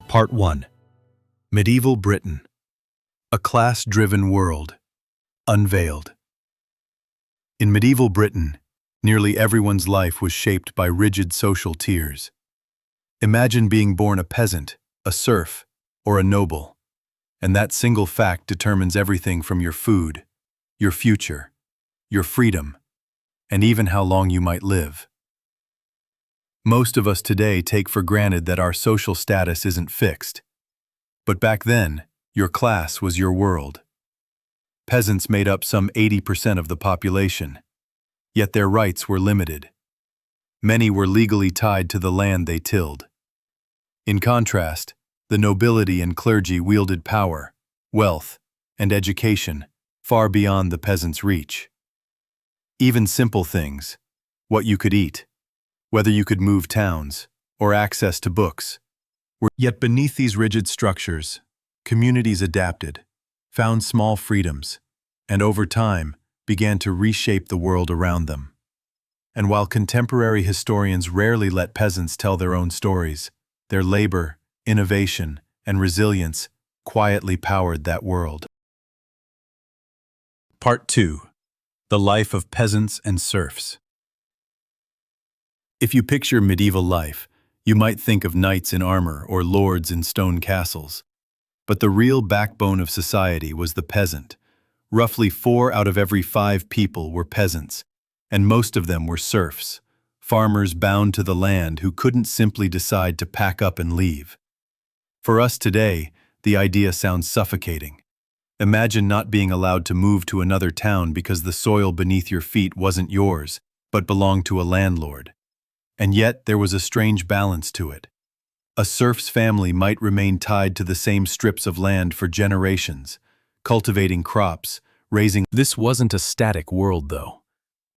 Part 1. Medieval Britain. A class-driven world. Unveiled. In medieval Britain, nearly everyone's life was shaped by rigid social tiers. Imagine being born a peasant, a serf, or a noble, and that single fact determines everything from your food, your future, your freedom, and even how long you might live. Most of us today take for granted that our social status isn't fixed. But back then, your class was your world. Peasants made up some 80% of the population, yet their rights were limited. Many were legally tied to the land they tilled. In contrast, the nobility and clergy wielded power, wealth, and education far beyond the peasant's reach. Even simple things, what you could eat, whether you could move towns, or access to books, were yet beneath these rigid structures, communities adapted, found small freedoms, and over time began to reshape the world around them. And while contemporary historians rarely let peasants tell their own stories, their labor, innovation, and resilience quietly powered that world. Part 2. The life of peasants and serfs. If you picture medieval life, you might think of knights in armor or lords in stone castles. But the real backbone of society was the peasant. Roughly 4 out of every 5 people were peasants, and most of them were serfs, farmers bound to the land who couldn't simply decide to pack up and leave. For us today, the idea sounds suffocating. Imagine not being allowed to move to another town because the soil beneath your feet wasn't yours, but belonged to a landlord. And yet there was a strange balance to it. A serf's family might remain tied to the same strips of land for generations, cultivating crops, raising. This wasn't a static world, though.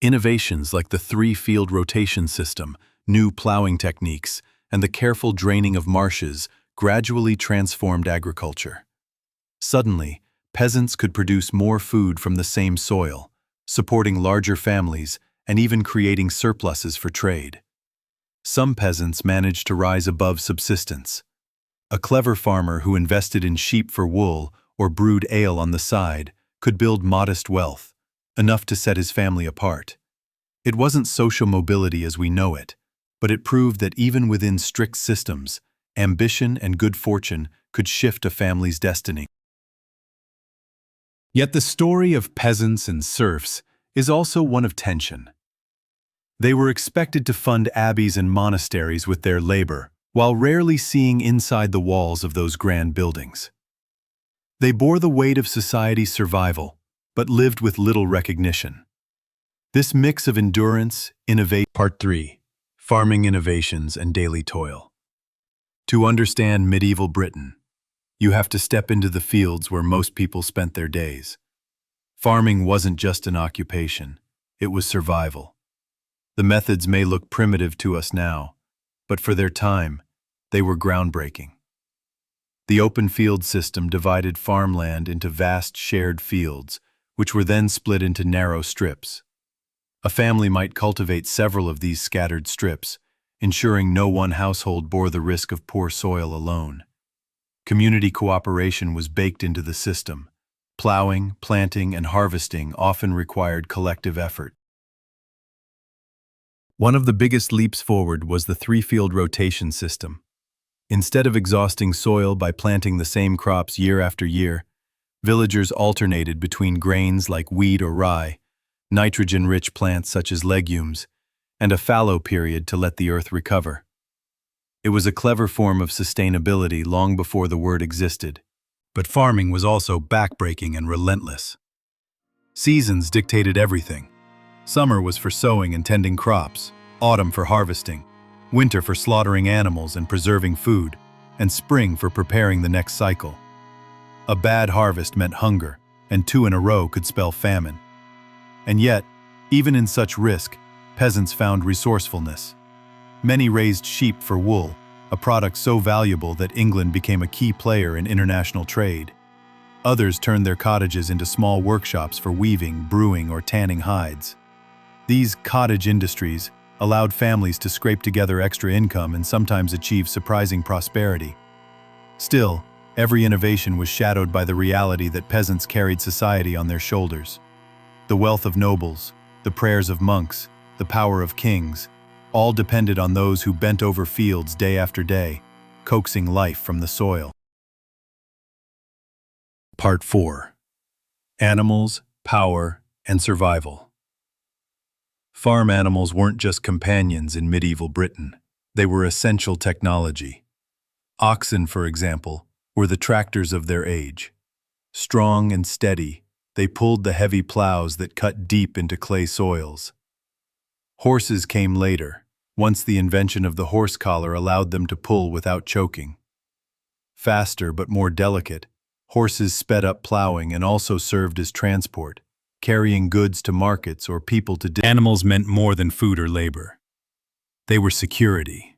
Innovations like the 3-field rotation system, new plowing techniques, and the careful draining of marshes gradually transformed agriculture. Suddenly, peasants could produce more food from the same soil, supporting larger families and even creating surpluses for trade. Some peasants managed to rise above subsistence. A clever farmer who invested in sheep for wool or brewed ale on the side could build modest wealth, enough to set his family apart. It wasn't social mobility as we know it, but it proved that even within strict systems, ambition and good fortune could shift a family's destiny. Yet the story of peasants and serfs is also one of tension. They were expected to fund abbeys and monasteries with their labor, while rarely seeing inside the walls of those grand buildings. They bore the weight of society's survival, but lived with little recognition. This mix of endurance, innovation. Part 3. Farming innovations and daily toil. To understand medieval Britain, you have to step into the fields where most people spent their days. Farming wasn't just an occupation, it was survival. The methods may look primitive to us now, but for their time, they were groundbreaking. The open field system divided farmland into vast shared fields, which were then split into narrow strips. A family might cultivate several of these scattered strips, ensuring no one household bore the risk of poor soil alone. Community cooperation was baked into the system. Plowing, planting, and harvesting often required collective effort. One of the biggest leaps forward was the 3-field rotation system. Instead of exhausting soil by planting the same crops year after year, villagers alternated between grains like wheat or rye, nitrogen-rich plants such as legumes, and a fallow period to let the earth recover. It was a clever form of sustainability long before the word existed. But farming was also backbreaking and relentless. Seasons dictated everything. Summer was for sowing and tending crops, autumn for harvesting, winter for slaughtering animals and preserving food, and spring for preparing the next cycle. A bad harvest meant hunger, and 2 in a row could spell famine. And yet, even in such risk, peasants found resourcefulness. Many raised sheep for wool, a product so valuable that England became a key player in international trade. Others turned their cottages into small workshops for weaving, brewing, or tanning hides. These cottage industries allowed families to scrape together extra income and sometimes achieve surprising prosperity. Still, every innovation was shadowed by the reality that peasants carried society on their shoulders. The wealth of nobles, the prayers of monks, the power of kings, all depended on those who bent over fields day after day, coaxing life from the soil. Part 4. Animals, Power, and Survival. Farm animals weren't just companions in medieval Britain. They were essential technology. Oxen, for example, were the tractors of their age. Strong and steady, they pulled the heavy plows that cut deep into clay soils. Horses came later, once the invention of the horse collar allowed them to pull without choking. Faster but more delicate, horses sped up plowing and also served as transport, carrying goods to markets or people to Animals meant more than food or labor. They were security.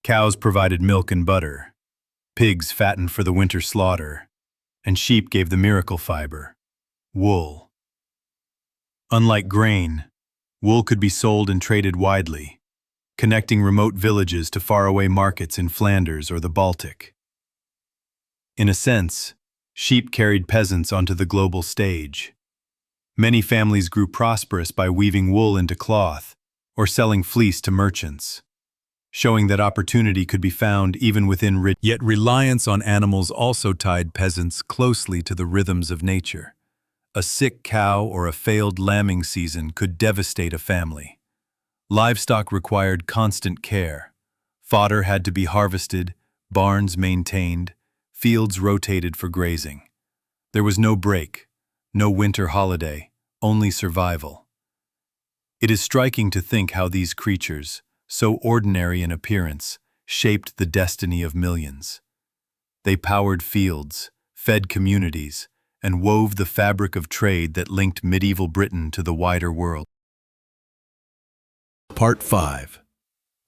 Cows provided milk and butter, pigs fattened for the winter slaughter, and sheep gave the miracle fiber, wool. Unlike grain, wool could be sold and traded widely, connecting remote villages to faraway markets in Flanders or the Baltic. In a sense, sheep carried peasants onto the global stage. Many families grew prosperous by weaving wool into cloth or selling fleece to merchants, showing that opportunity could be found even within rich. Yet reliance on animals also tied peasants closely to the rhythms of nature. A sick cow or a failed lambing season could devastate a family. Livestock required constant care. Fodder had to be harvested, barns maintained, fields rotated for grazing. There was no break, no winter holiday, only survival. It is striking to think how these creatures, so ordinary in appearance, shaped the destiny of millions. They powered fields, fed communities, and wove the fabric of trade that linked medieval Britain to the wider world. Part 5.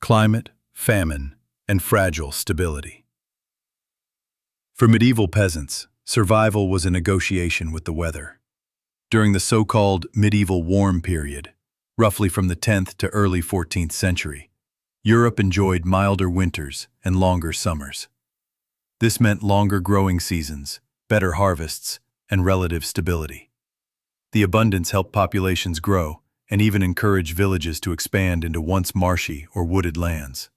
Climate, Famine, and Fragile Stability. For medieval peasants, survival was a negotiation with the weather. During the so-called medieval warm period, roughly from the 10th to early 14th century, Europe enjoyed milder winters and longer summers. This meant longer growing seasons, better harvests, and relative stability. The abundance helped populations grow and even encouraged villages to expand into once marshy or wooded lands.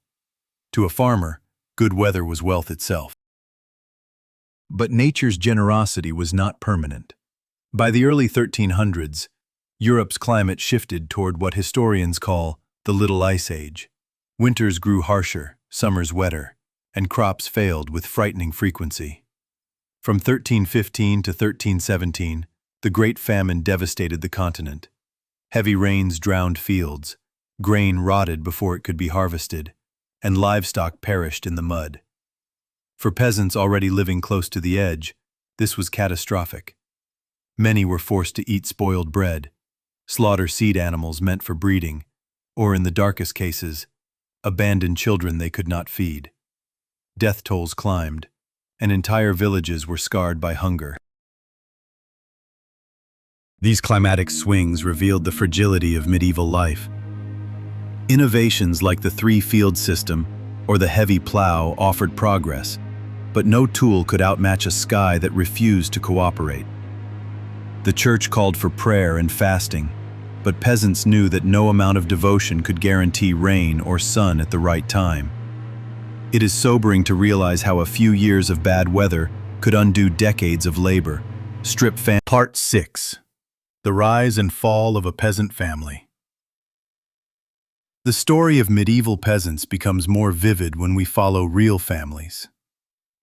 To a farmer, good weather was wealth itself. But nature's generosity was not permanent. By the early 1300s, Europe's climate shifted toward what historians call the Little Ice Age. Winters grew harsher, summers wetter, and crops failed with frightening frequency. From 1315 to 1317, the Great Famine devastated the continent. Heavy rains drowned fields, grain rotted before it could be harvested, and livestock perished in the mud. For peasants already living close to the edge, this was catastrophic. Many were forced to eat spoiled bread, slaughter seed animals meant for breeding, or in the darkest cases, abandon children they could not feed. Death tolls climbed, and entire villages were scarred by hunger. These climatic swings revealed the fragility of medieval life. Innovations like the three-field system or the heavy plow offered progress, but no tool could outmatch a sky that refused to cooperate. The church called for prayer and fasting, but peasants knew that no amount of devotion could guarantee rain or sun at the right time. It is sobering to realize how a few years of bad weather could undo decades of labor. Part 6. The Rise and Fall of a Peasant Family. The story of medieval peasants becomes more vivid when we follow real families.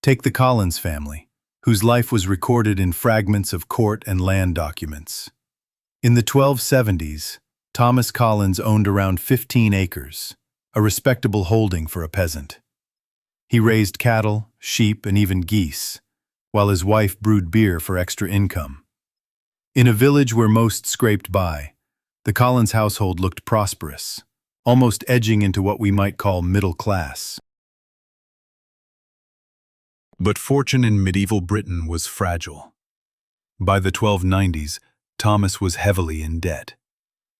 Take the Collins family, whose life was recorded in fragments of court and land documents. In the 1270s, Thomas Collins owned around 15 acres, a respectable holding for a peasant. He raised cattle, sheep, and even geese, while his wife brewed beer for extra income. In a village where most scraped by, the Collins household looked prosperous, almost edging into what we might call middle class. But fortune in medieval Britain was fragile. By the 1290s, Thomas was heavily in debt.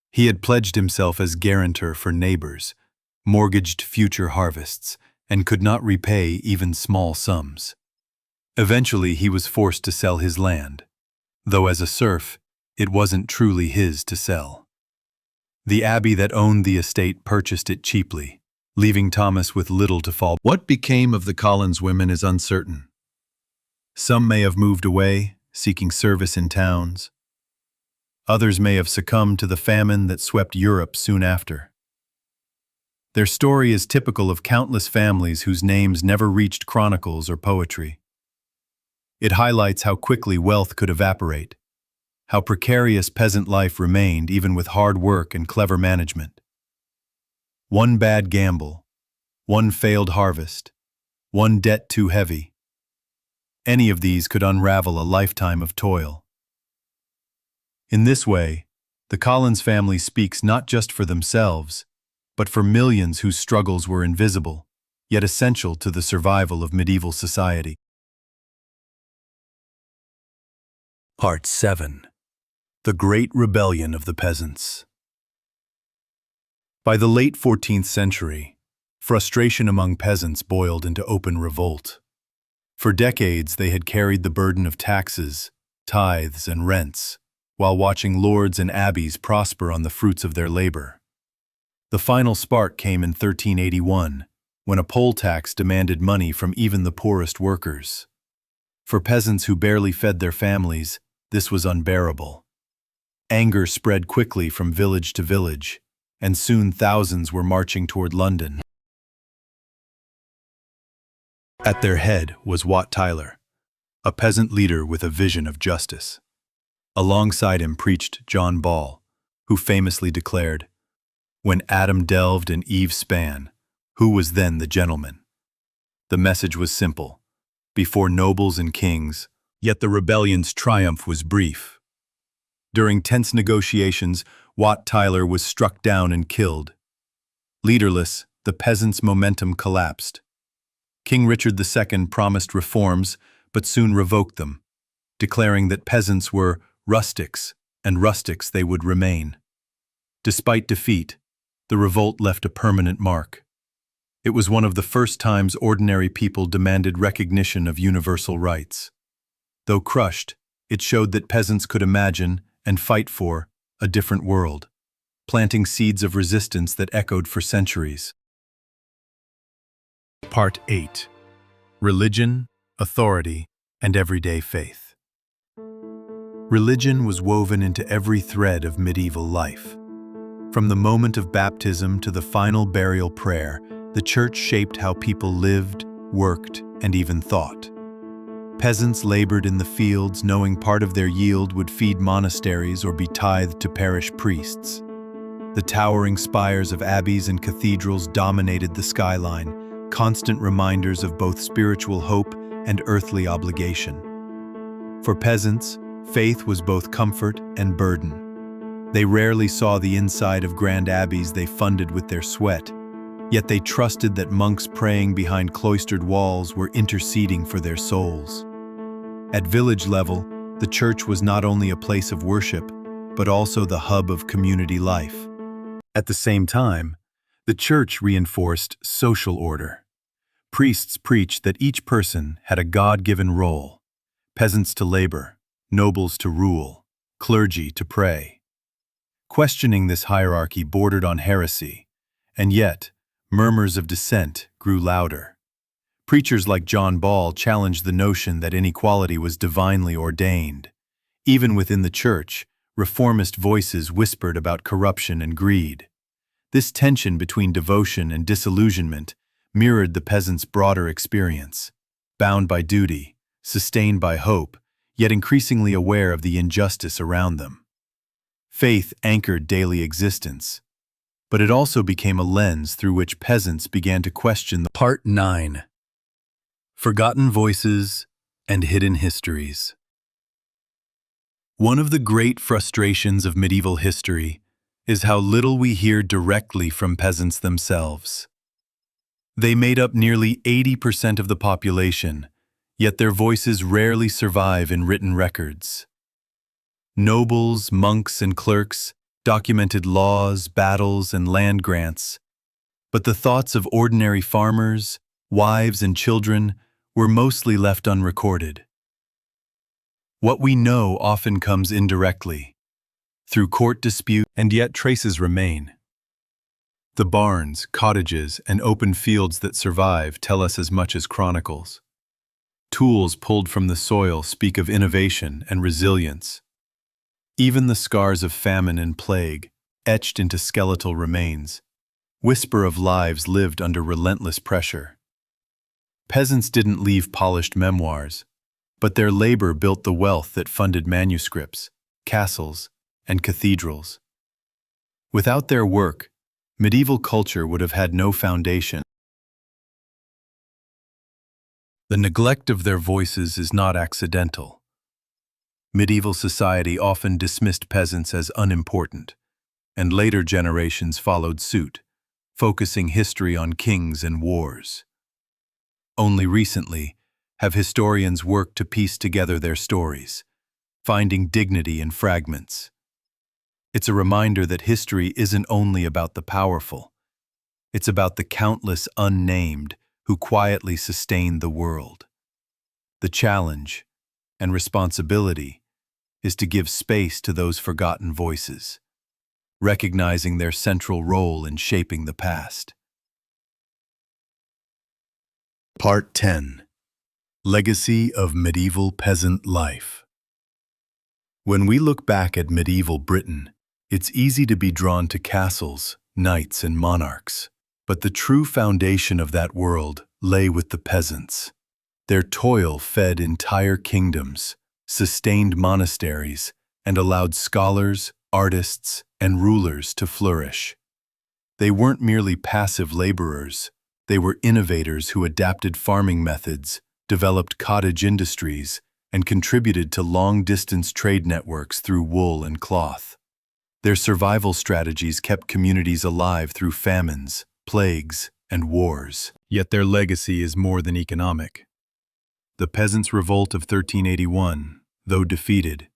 He had pledged himself as guarantor for neighbors, mortgaged future harvests, and could not repay even small sums. Eventually, he was forced to sell his land, though as a serf, it wasn't truly his to sell. The abbey that owned the estate purchased it cheaply, leaving Thomas with little to fall. What became of the Collins women is uncertain. Some may have moved away, seeking service in towns. Others may have succumbed to the famine that swept Europe soon after. Their story is typical of countless families whose names never reached chronicles or poetry. It highlights how quickly wealth could evaporate, how precarious peasant life remained even with hard work and clever management. One bad gamble, one failed harvest, one debt too heavy. Any of these could unravel a lifetime of toil. In this way, the Collins family speaks not just for themselves, but for millions whose struggles were invisible, yet essential to the survival of medieval society. Part 7. The Great Rebellion of the Peasants. By the late 14th century, frustration among peasants boiled into open revolt. For decades, they had carried the burden of taxes, tithes, and rents, while watching lords and abbeys prosper on the fruits of their labor. The final spark came in 1381, when a poll tax demanded money from even the poorest workers. For peasants who barely fed their families, this was unbearable. Anger spread quickly from village to village, and soon thousands were marching toward London. At their head was Wat Tyler, a peasant leader with a vision of justice. Alongside him preached John Ball, who famously declared, "When Adam delved and Eve span, who was then the gentleman?" The message was simple: before nobles and kings, yet the rebellion's triumph was brief. During tense negotiations, Wat Tyler was struck down and killed. Leaderless, the peasants' momentum collapsed. King Richard II promised reforms, but soon revoked them, declaring that peasants were rustics, and rustics they would remain. Despite defeat, the revolt left a permanent mark. It was one of the first times ordinary people demanded recognition of universal rights. Though crushed, it showed that peasants could imagine and fight for a different world, planting seeds of resistance that echoed for centuries. Part 8. Religion, Authority, and Everyday Faith. Religion was woven into every thread of medieval life. From the moment of baptism to the final burial prayer, the church shaped how people lived, worked, and even thought. Peasants labored in the fields, knowing part of their yield would feed monasteries or be tithed to parish priests. The towering spires of abbeys and cathedrals dominated the skyline, constant reminders of both spiritual hope and earthly obligation. For peasants, faith was both comfort and burden. They rarely saw the inside of grand abbeys they funded with their sweat, yet they trusted that monks praying behind cloistered walls were interceding for their souls. At village level, the church was not only a place of worship, but also the hub of community life. At the same time, the church reinforced social order. Priests preached that each person had a God-given role: peasants to labor, nobles to rule, clergy to pray. Questioning this hierarchy bordered on heresy, and yet, murmurs of dissent grew louder. Preachers like John Ball challenged the notion that inequality was divinely ordained. Even within the church, reformist voices whispered about corruption and greed. This tension between devotion and disillusionment mirrored the peasants' broader experience, bound by duty, sustained by hope, yet increasingly aware of the injustice around them. Faith anchored daily existence, but it also became a lens through which peasants began to question the Part 9. Forgotten Voices and Hidden Histories. One of the great frustrations of medieval history is how little we hear directly from peasants themselves. They made up nearly 80% of the population, yet their voices rarely survive in written records. Nobles, monks, and clerks documented laws, battles, and land grants, but the thoughts of ordinary farmers, wives and children were mostly left unrecorded. What we know often comes indirectly, through court dispute, and yet traces remain. The barns, cottages, and open fields that survive tell us as much as chronicles. Tools pulled from the soil speak of innovation and resilience. Even the scars of famine and plague, etched into skeletal remains, whisper of lives lived under relentless pressure. Peasants didn't leave polished memoirs, but their labor built the wealth that funded manuscripts, castles, and cathedrals. Without their work, medieval culture would have had no foundation. The neglect of their voices is not accidental. Medieval society often dismissed peasants as unimportant, and later generations followed suit, focusing history on kings and wars. Only recently have historians worked to piece together their stories, finding dignity in fragments. It's a reminder that history isn't only about the powerful. It's about the countless unnamed who quietly sustained the world. The challenge and responsibility is to give space to those forgotten voices, recognizing their central role in shaping the past. Part 10. Legacy of Medieval Peasant Life. When we look back at medieval Britain, it's easy to be drawn to castles, knights, and monarchs. But the true foundation of that world lay with the peasants. Their toil fed entire kingdoms, sustained monasteries, and allowed scholars, artists, and rulers to flourish. They weren't merely passive laborers. They were innovators who adapted farming methods, developed cottage industries, and contributed to long-distance trade networks through wool and cloth. Their survival strategies kept communities alive through famines, plagues, and wars. Yet their legacy is more than economic. The Peasants' Revolt of 1381, though defeated,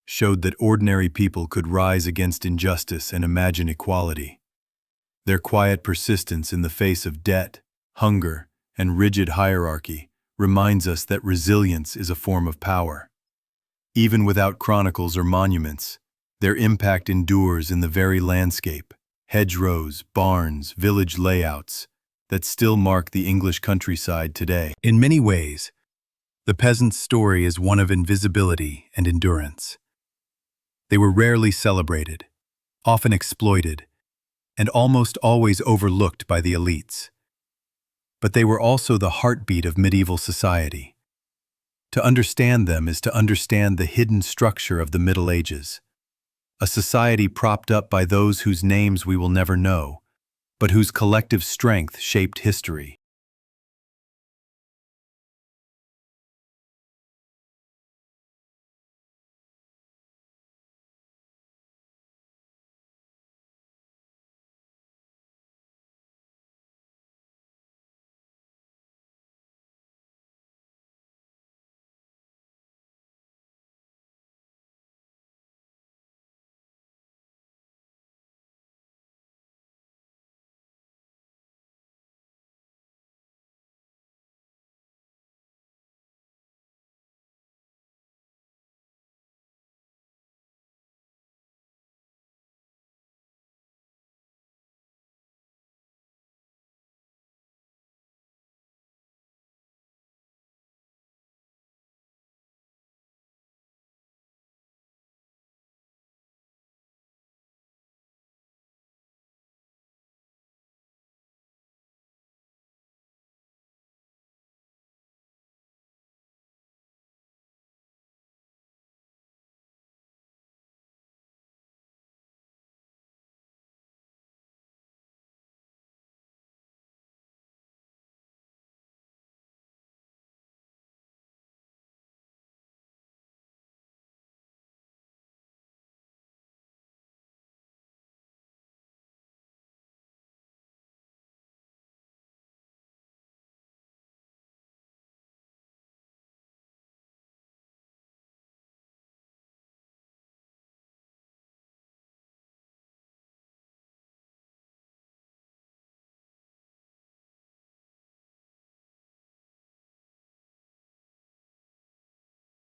showed that ordinary people could rise against injustice and imagine equality. Their quiet persistence in the face of debt, hunger, and rigid hierarchy reminds us that resilience is a form of power. Even without chronicles or monuments, their impact endures in the very landscape, hedgerows, barns, village layouts that still mark the English countryside today. In many ways, the peasant's story is one of invisibility and endurance. They were rarely celebrated, often exploited, and almost always overlooked by the elites. But they were also the heartbeat of medieval society. To understand them is to understand the hidden structure of the Middle Ages, a society propped up by those whose names we will never know, but whose collective strength shaped history.